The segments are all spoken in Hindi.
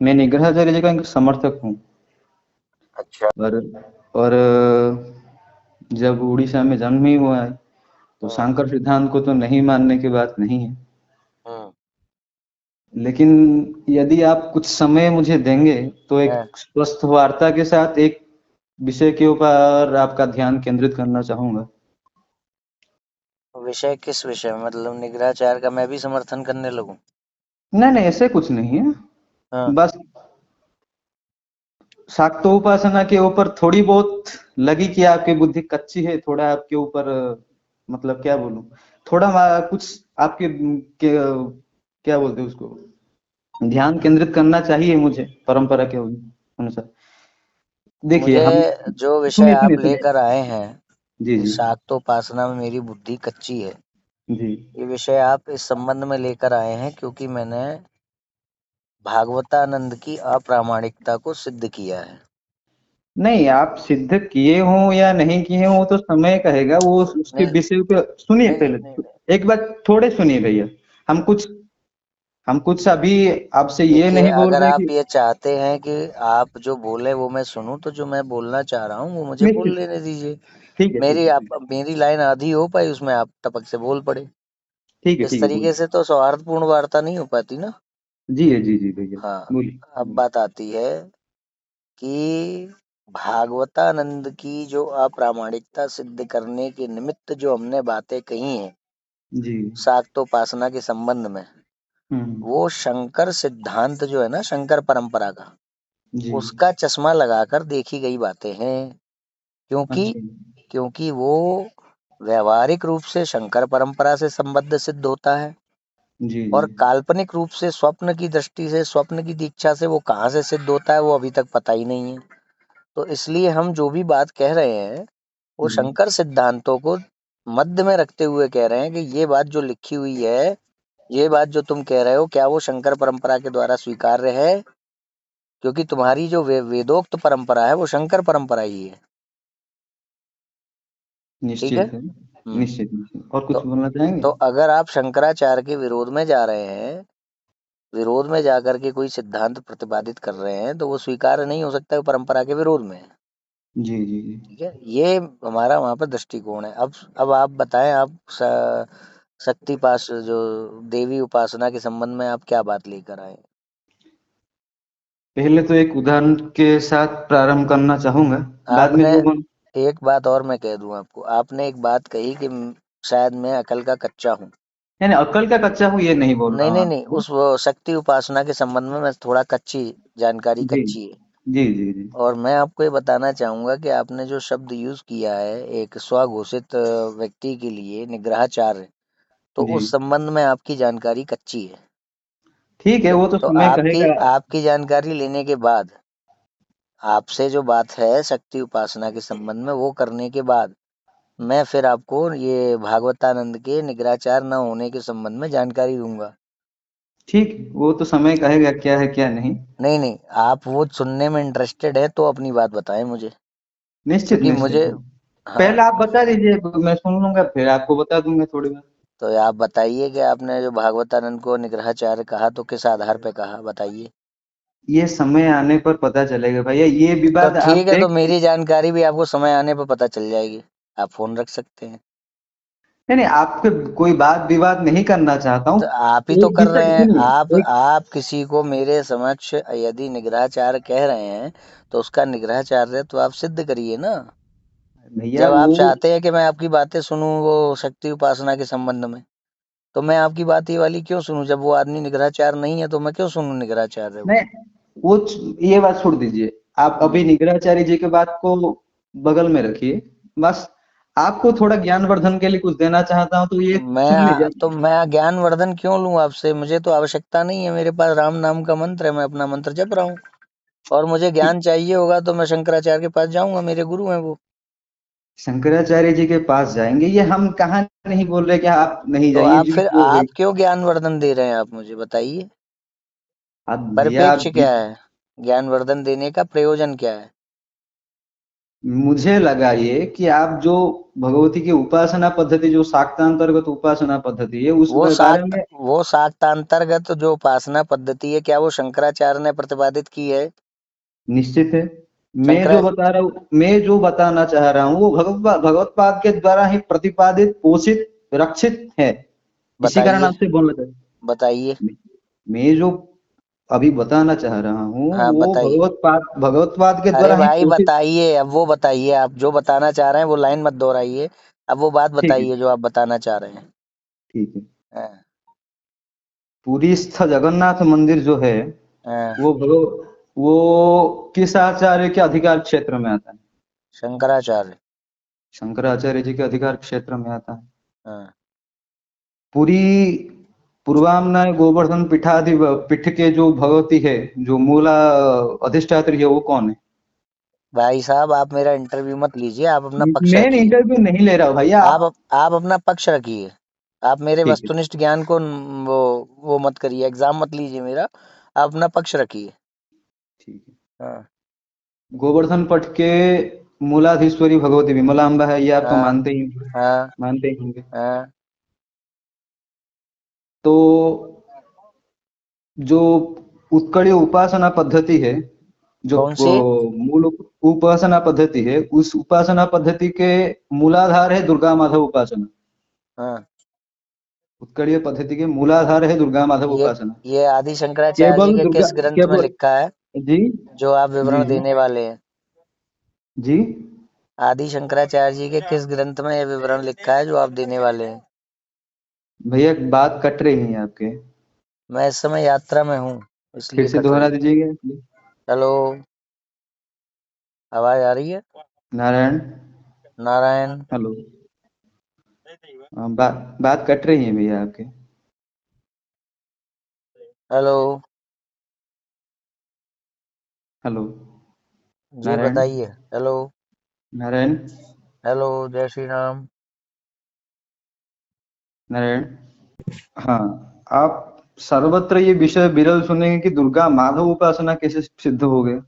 मैं निग्रहाचार्य जी का एक समर्थक हूँ। अच्छा। और और जब उड़ीसा में जन्म ही हुआ है, तो हम्म। शंकर सिद्धांत को तो नहीं मानने की बात नहीं है। हम्म। लेकिन यदि आप कुछ समय मुझे देंगे, तो हाँ, एक स्वस्थ वार्ता के साथ एक विषय के ऊपर आपका ध्यान केंद्रित करना चाहूंगा। विषय किस विषय में? मतलब निग्रहाचार्य का मैं भी समर्थन करने लगूं? नहीं नहीं, ऐसे कुछ नहीं है। हाँ। बस शाक्तोपासना के ऊपर थोड़ी बहुत लगी कि आपकी बुद्धि कच्ची है, थोड़ा आपके ऊपर मतलब क्या बोलूं, थोड़ा कुछ आपके क्या बोलते हैं उसको, ध्यान केंद्रित करना चाहिए मुझे परंपरा के अनुसार। देखिए मुझे हम, जो विषय सुनिए आप सुनिए सुनिए। लेकर आए हैं जी कि जी शाक्तोपासना में मेरी बुद्धि कच्ची है, जी। ये विषय आप इस संबंध में लेकर आए हैं क्योंकि मैंने भागवतानंद की अप्रामाणिकता को सिद्ध किया है। नहीं, आप सिद्ध किए हों या नहीं किए हों, वो तो समय कहेगा, वो उसके नहीं विषय पे सुनिए नहीं नहीं नहीं, पहले। नहीं। एक बात थोड़े सुनिए भैया। हम कुछ हम कुछ अभी आपसे ये देखिए, नहीं बोल अगर रहे आप कि ये चाहते हैं कि आप जो बोले वो मैं सुनूं, तो जो मैं बोलना चाह रहा हूँ वो मुझे बोल निश्चित, लेने दीजिए। ठीक है ठीक मेरी है ठीक आप मेरी लाइन आधी हो पाई, उसमें आप टपक से बोल पड़े। ठीक है इस ठीक है, तरीके बोलिए। से तो सौहार्दपूर्ण वार्ता नहीं हो पाती ना। जी है, जी जी भैया, हाँ। बोलिए अब बोलिए। बात आती है कि भागवतानंद की जो अप्रामाणिकता सिद्ध करने के निमित्त जो हमने बातें कही हैं जी। शाक्तोपासना के संबंध में, हम्म। वो शंकर सिद्धांत जो है ना, शंकर परंपरा का, जी। उसका चश्मा लगाकर देखी गई बातें हैं। क्योंकि अच्छा। क्योंकि वो व्यवहारिक रूप से शंकर परंपरा से संबद्ध सिद्ध होता है, जी और जी। काल्पनिक रूप से स्वप्न की दृष्टि से, स्वप्न की दीक्षा से वो कहाँ से सिद्ध होता है वो अभी तक पता ही नहीं है। तो इसलिए हम जो भी बात कह रहे हैं वो जी। शंकर सिद्धांतों को मध्य में रखते हुए कह रहे हैं कि ये बात जो लिखी हुई है, ये बात जो तुम कह रहे हो, क्या वो शंकर परंपरा के द्वारा स्वीकार्य है? क्योंकि तुम्हारी जो वेदोक्त परंपरा है वो शंकर परंपरा ही है। ठीक है। निश्चित है। हम्म। निश्चित निश्चित, और तो कुछ बोलना चाहेंगे? तो अगर आप शंकराचार्य के विरोध में जा रहे हैं, विरोध में जाकर के कोई सिद्धांत प्रतिपादित कर रहे हैं, तो वो स्वीकार्य नहीं हो सकता, वो परंपरा के विरोध में है। जी जी जी। ठीक है, ये हमारा वहां पर दृष्टिकोण है। अब आप बताएं, आप शक्ति पास जो देवी उपासना के संबंध में आप क्या बात लेकर आए? पहले तो एक उदाहरण के साथ प्रारंभ करना चाहूंगा, बाद में आपने जो हम, एक बात और मैं कह दूं आपको, आपने एक बात कही कि शायद मैं अकल का कच्चा हूँ। यानी अक्ल का कच्चा हूँ ये नहीं बोल रहा नहीं हूँ नहीं नहीं, आपको। उस वो शक्ति उपासना के संबंध में मैं थोड़ा कच्ची, जानकारी जी कच्ची है। जी जी जी। और मैं आपको ये बताना चाहूंगा कि आपने जो शब्द यूज किया है एक स्वघोषित व्यक्ति के लिए, निग्रहाचार्य, तो जी उस संबंध में आपकी जानकारी कच्ची है। ठीक है, तो वो तो तो समय आपकी कहेगा। आपकी जानकारी लेने के बाद, आपसे जो बात है शक्ति उपासना के संबंध में वो करने के बाद, मैं फिर आपको ये भागवतानंद के निग्रहाचार न होने के संबंध में जानकारी दूंगा। ठीक, वो तो समय कहेगा क्या है क्या नहीं। नहीं नहीं, आप वो सुनने में इंटरेस्टेड है तो अपनी बात बताएं मुझे, निश्चित क्योंकि निश्चित। मुझे। पहले हाँ। आप बता दीजिए, मैं सुन लूंगा, फिर आपको बता दूंगा थोड़ी बात। तो आप बताइए कि आपने जो भागवतानंद को निग्रहाचार्य कहा तो किस आधार पे कहा, बताइए। ये समय आने पर पता चलेगा भैया, ये तो विवाद आप ठीक है, तो देख। मेरी जानकारी भी आपको समय आने पर पता चल जाएगी। आप फोन रख सकते हैं। नहीं नहीं, आपके कोई बात विवाद नहीं करना चाहता हूँ। तो आप ही तो एक कर रहे विषय हैं। आप सुनिए, एक, आप किसी को मेरे समक्ष यदि निग्रहाचार्य कह रहे हैं तो उसका निग्रहाचार्य तो आप सिद्ध करिए ना। भैया जब आप वो, चाहते हैं कि मैं आपकी बातें सुनूं वो शक्ति उपासना के संबंध में, तो मैं आपकी बात ये वाली क्यों सुनूं? जब वो आदमी निग्रहाचार्य नहीं है तो मैं क्यों सुनूं निग्रहाचार्य वो? नहीं, वो ये बात छोड़ दीजिए। आप हम्म। अभी निगराचार्य जी के बात को बगल में रखिए। बस आपको थोड़ा ज्ञानवर्धन के लिए कुछ देना चाहता हूँ, तो ये सुन लीजिए। मैं ज्ञानवर्धन क्यों लूं आपसे? मुझे तो आवश्यकता नहीं है, मेरे पास राम नाम का मंत्र है, मैं अपना मंत्र जप रहा हूँ। और मुझे ज्ञान चाहिए होगा तो मैं शंकराचार्य के पास जाऊंगा, मेरे गुरु हैं वो। शंकराचार्य जी के पास जाएंगे, ये हम कहाँ नहीं बोल रहे कि आप नहीं तो जाइए, झूठ बोल रहे। आप क्यों ज्ञानवर्धन दे रहे हैं? आप मुझे बताइए, अब भैया परिप्रेक्ष्य क्या है? ज्ञानवर्धन देने का प्रयोजन क्या है? मुझे लगा ये कि आप जो भगवती की उपासना पद्धति, जो शाक्तांतर्गत उपासना पद्धति है, उस बारे में वो शाक्तांतर्गत जो उपासना पद्धति है, क्या वो शंकराचार्य ने प्रतिपादित की है? निश्चित है। शंकरा मैं जो बताना चाह रहा हूँ वो भगवत्पाद के द्वारा ही प्रतिपादित, पोषित, रक्षित है। इसी कारण बताइए, आपसे बोलना चाहता बताइए। हूँ। मैं जो अभी बताना चाह रहा हूँ हाँ, वो बताइए। भगवत्पाद के अरे द्वारा ही भाई पोषित। बताइए, अब वो बताइए, आप जो बताना चाह रहे हैं वो लाइन मत दोहराइए। अब वो बात ठीक है, बताइए जो आप बताना चाह रहे हैं। ठीक है। हाँ, पुरीस्थ जगन्नाथ मंदिर जो है, हाँ, वो वो किस आचार्य के अधिकार क्षेत्र में आता है? शंकराचार्य। शंकराचार्य जी के अधिकार क्षेत्र में आता है। हाँ। पूरी पूर्वामनाय गोवर्धन पीठाधि पीठ के जो भगवती है, जो मूला अधिष्ठात्री है, वो कौन है? भाई साहब, आप मेरा इंटरव्यू मत लीजिए, आप अपना पक्ष मैं रखिए। इंटरव्यू नहीं ले रहा हूँ भैया, आप आप। आप अपना पक्ष रखिए। आप मेरे ठीक है, वस्तुनिष्ठ ज्ञान को वो मत करिए, एग्जाम मत लीजिए मेरा। आप अपना पक्ष रखिए। ठीक है। हाँ, गोवर्धन पथ के मूलाधीश्वरी भगवती विमलाम्बा है, ये आप तो हाँ, हाँ, मानते ही होंगे। हाँ। तो जो उत्कलीय उपासना पद्धति है, जो कौन सी? मूल उपासना पद्धति है, उस उपासना पद्धति के मूलाधार है दुर्गा माधव उपासना। हाँ। उत्कलीय पद्धति के मूलाधार है दुर्गा माधव ये उपासना। ये आदि शंकराचार्य जी केवल के दुर्गा, किस ग्रंथ में केवल, लिखा है जी, जो आप जी, विवरण जी, देने वाले हैं? जी। आदि शंकराचार्य जी के किस ग्रंथ में ये विवरण लिखा है जो आप देने वाले हैं? भैया बात कट रही है आपके, मैं इस समय यात्रा में हूँ, फिर इसलिए से कट रही दोहरा है। दीजिएगा। हेलो, आवाज आ रही है? नारायण। नारायण। हेलो। बात कट रही है भैया आपके। हेलो। हेलो। जी नारायण। बताइए। हेलो। नारायण। हेलो। जय श्री राम। नारायण। हाँ, आप सर्वत्र ये विषय विरल सुनेंगे कि दुर्गा माधव उपासना कैसे सिद्ध हो गए।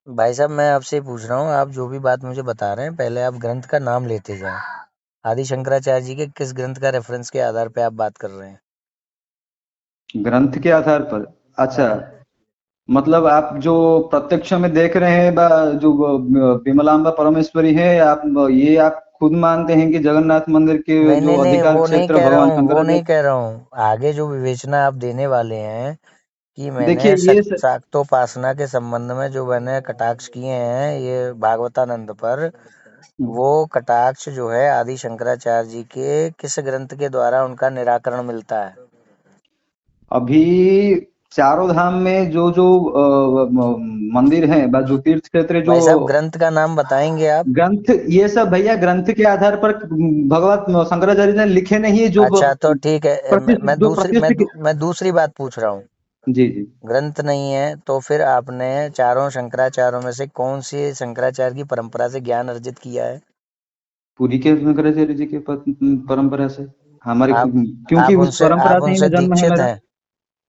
भाई साहब, मैं आपसे पूछ रहा हूँ, आप जो भी बात मुझे बता रहे हैं पहले आप ग्रंथ का नाम लेते जाएं। आदि शंकराचार्य जी के किस ग्रंथ का रेफरेंस के आधार पे आप बात कर रहे हैं? ग्रंथ के आधार पर? अच्छा, हाँ। मतलब आप जो प्रत्यक्ष में देख रहे हैं, जो विमलांबा परमेश्वरी है, आप खुद मानते हैं कि जगन्नाथ मंदिर के नहीं, जो नहीं, नहीं, अधिकार वो नहीं क्षेत्र कह रहा भगवान हूँ, वो नहीं शंकराचार्य। कह रहा हूँ। आगे जो विवेचना आप देने वाले हैं कि देखिए मैंने ये शाक्तोपासना के संबंध में जो मैंने कटाक्ष किए हैं ये भागवतानंद पर, वो कटाक्ष जो है आदि शंकराचार्य जी के किस ग्रंथ के द्वारा उनका निराकरण मिलता है? अभी चारों धाम में जो जो मंदिर हैं, जो तीर्थ क्षेत्र, जो भाई साहब, ग्रंथ का नाम बताएंगे आप? ग्रंथ, ये सब भैया ग्रंथ के आधार पर भगवत शंकराचार्य ने लिखे नहीं है, जो अच्छा, तो ठीक है। प्रतिष्ठित। मैं दूसरी बात पूछ रहा हूँ। जी, जी। ग्रंथ नहीं है तो फिर आपने चारों शंकराचार्यों में से कौन सी शंकराचार्य की परंपरा से ज्ञान अर्जित किया है? पूरी के शंकराचार्य जी के परंपरा से, हमारे आप क्योंकि उस परंपरा आप से ही उनसे मैं जन्म है दीक्षित मेरा। हैं?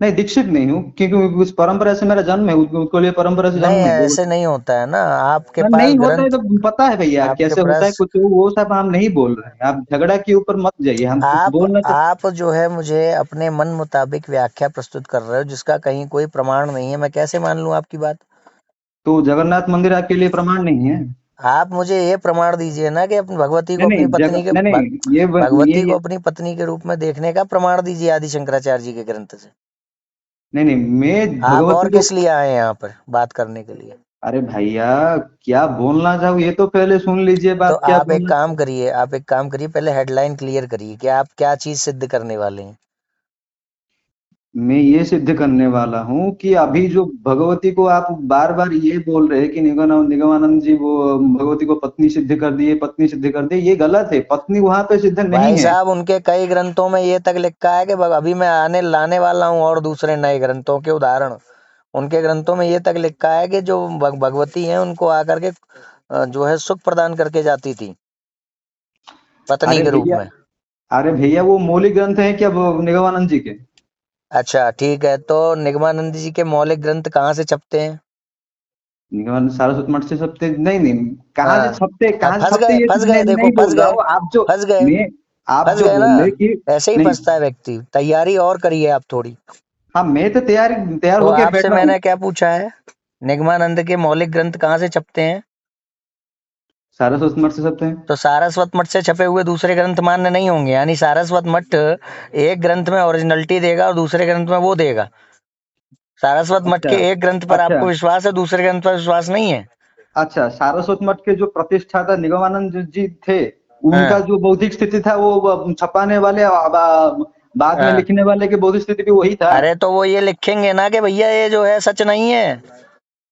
नहीं, दीक्षित नहीं हूँ, क्योंकि उस परंपरा से मेरा जन्म है, उसको लिए परंपरा से नहीं, जन्म है वो। ऐसे नहीं होता है ना। आपके ना, पास नहीं होता है ग्रंथ तो पता है भैया आपके कैसे होता है, पास कुछ वो सब हम नहीं बोल रहे हैं, आप झगड़ा के ऊपर मत जाइए, हम कुछ बोलना चाहते। आप जो है मुझे अपने मन मुताबिक व्याख्या प्रस्तुत कर रहे हो जिसका कहीं कोई प्रमाण नहीं है। मैं कैसे मान लूं आपकी बात? तो जगन्नाथ मंदिर आपके लिए प्रमाण नहीं है? आप मुझे ये प्रमाण दीजिए ना कि अपनी भगवती को नहीं, नहीं, नहीं, नहीं, भगवती को ये अपनी पत्नी के रूप में देखने का प्रमाण दीजिए आदि शंकराचार्य जी के ग्रंथ से। नहीं, नहीं, मैं आप भगवती और को। किस लिए आए यहाँ पर बात करने के लिए? अरे भैया, क्या बोलना चाहूँ ये तो पहले सुन लीजिए, तो बात क्या बोलना। आप एक काम करिए, पहले हेडलाइन क्लियर करिए कि आप क्या चीज सिद्ध करने वाले हैं। मैं ये सिद्ध करने वाला हूँ कि अभी जो भगवती को आप बार बार ये बोल रहे हैं कि निगमानंद जी वो भगवती को पत्नी सिद्ध कर दिए, पत्नी सिद्ध कर दिए, ये गलत है, पत्नी वहां पे सिद्ध नहीं भाई है। साहब, उनके कई ग्रंथों में ये तक लिखा है कि अभी मैं आने लाने वाला हूँ और दूसरे नए ग्रंथों के उदाहरण। उनके ग्रंथों में ये तक लिखा है कि जो भगवती हैं उनको आकर के जो है सुख प्रदान करके जाती थी पत्नी अरे के रूप भैया, में। वो मौलिक ग्रंथ है क्या, वो निगमानंद जी के? अच्छा ठीक है, तो निगमानंद जी के मौलिक ग्रंथ कहाँ से छपते हैं? निगमानंद सारस्वत मठ से छपते नहीं नहीं, कहाँ से हाँ छपते, कहाँ से फंस छपते गए, ये फंस चीज गए, मैं देखो नहीं फंस बोल रहा गए, हूँ। आप जो फंस गए, मैं आप फंस जो गए ना। बोले कि ऐसे ही नहीं, फंसता है व्यक्ति। तैयारी और करिए आप थोड़ी। हाँ मैं तो तैयार तो होके आपसे बैठा हूँ। मैंने क्या पूछा है, निगमानंद के मौलिक ग्रंथ कहाँ से छपते हैं? सारस्वत मठ से छपते हैं। तो सारस्वत मठ से छपे हुए दूसरे ग्रंथ मान्य नहीं होंगे, यानी सारस्वत मठ एक ग्रंथ में ओरिजिनलिटी देगा और दूसरे ग्रंथ में वो देगा। सारस्वत मठ अच्छा के एक ग्रंथ पर अच्छा आपको विश्वास है, दूसरे ग्रंथ पर विश्वास नहीं है। अच्छा, सारस्वत मठ के जो प्रतिष्ठाता निगमानंद जी थे, उनका हाँ जो बौद्धिक स्थिति था वो छपाने वाले बाद में हाँ। लिखने वाले की बौद्धिक स्थिति भी वही था। अरे तो वो ये लिखेंगे ना कि भैया ये जो है सच नहीं है,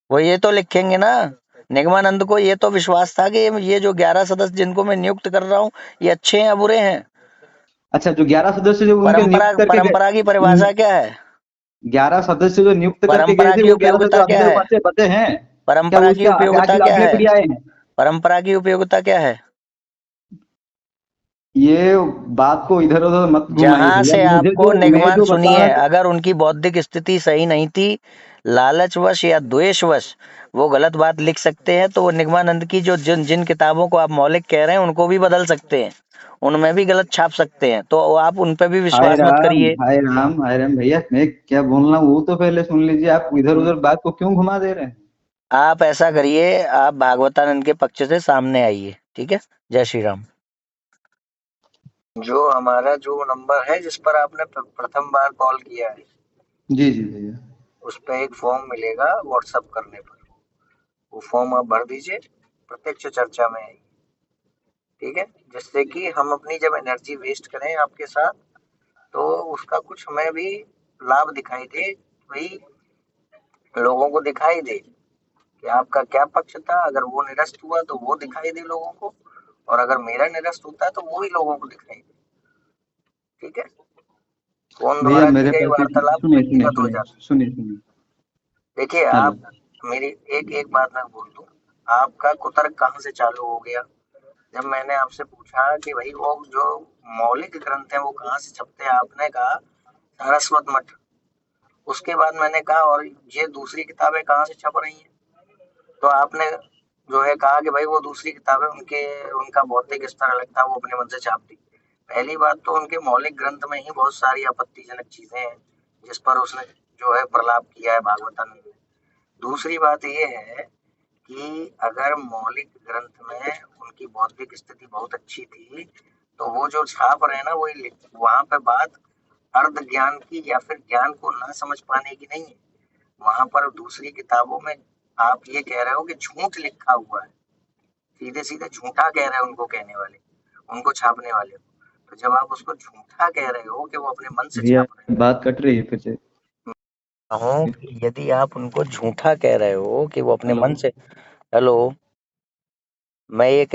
वो ये तो लिखेंगे ना। निगमानंद को ये तो विश्वास था कि ये जो 11 सदस्य जिनको मैं नियुक्त कर रहा हूँ ये अच्छे हैं या बुरे हैं। अच्छा, जो 11 सदस्य जो उनके परंपरा नियुक्त करके गए, परंपरा की परिभाषा क्या है? 11 सदस्य जो नियुक्त करके गए परंपरा थे, की वो 11 सदस्य उपयोगिता अभी क्या तक है? बचे बचे हैं क्या? वो परंपरा की उसका उपयोगिता क्या अगले है? पीढ़ी आए हैं? परंपरा की उपयोगिता क्या है? ये बात को इधर उधर मत घुमाइए जहां भैया, से आपको मैं निगमान जो बता सुनिए, रहा था। अगर उनकी बौद्धिक स्थिति सही नहीं थी, लालचवश या द्वेषवश वो गलत बात लिख सकते हैं, तो वो निगमानंद की जो जिन जिन किताबों को आप मौलिक कह रहे हैं उनको भी बदल सकते हैं, उनमें भी गलत छाप सकते हैं, तो आप उन पे भी हाय विश्वास मत राम करिए। हाय राम हाय राम, भैया मैं क्या बोल रहा हूँ वो तो पहले सुन लीजिए, आप इधर उधर बात को क्यों घुमा दे रहे हैं? आप ऐसा करिए, आप भागवतानंद के पक्ष से सामने आइए, ठीक है। जय श्री राम। जो हमारा जो नंबर है जिस पर आपने प्रथम बार कॉल किया है, जी जी भैया। उस पे एक फॉर्म मिलेगा व्हाट्सएप करने पर, वो फॉर्म आप भर दीजिए, प्रत्यक्ष चर्चा में आइए, ठीक है। जिससे कि हम अपनी जब एनर्जी वेस्ट करें आपके साथ, तो उसका कुछ हमें भी लाभ दिखाई दे, वही लोगों को दिखाई दे कि आपका क्या पक्ष था। अगर वो निरस्त हुआ तो वो दिखाई दे लोगों को, और अगर मेरा निरस्त होता है तो वो ही लोगों को दिखाई दे, ठीक है। फोन भैया द्वारा की मेरे गई पास एक, वार्तालाप सुनिए सुनिए व्यक्तिगत हो सुनिए जाती सुनिए सुनिए। है। देखिए हेलो। आप, मेरी एक एक बात मैं बोल दूं, आपका कुतर्क कहाँ से चालू हो गया? जब मैंने आपसे पूछा कि भाई वो जो मौलिक ग्रंथ है वो कहाँ से छपते हैं, आपने कहा सारस्वत मठ। उसके बाद मैंने कहा और ये दूसरी किताबें कहाँ से छप रही हैं, तो आपने जो है कहा कि भाई वो दूसरी किताबें उनके उनका बौद्धिक स्तर अलग था, वो अपने मन से छाप दी। पहली बात तो उनके मौलिक ग्रंथ में ही बहुत सारी आपत्तिजनक चीजें हैं जिस पर उसने जो है प्रलाप किया है भागवतानंद ने। दूसरी बात ये है कि अगर मौलिक ग्रंथ में उनकी बौद्धिक स्थिति बहुत अच्छी थी, तो वो जो छाप रहे हैं ना, वही वहां पे बात अर्ध ज्ञान की या फिर ज्ञान को ना समझ पाने की नहीं है। वहां पर दूसरी किताबों में आप ये कह रहे हो कि झूठ लिखा हुआ है, सीधे सीधे झूठा कह रहे हो उनको कहने वाले, उनको छापने वाले को। तो जब आप उसको झूठा कह रहे हो कि वो अपने मन से भैया छाप रहे बात कट रही है फिर से। हैं, कि यदि आप उनको झूठा कह रहे हो कि वो अपने हेलो। मन से। हेलो। मैं ये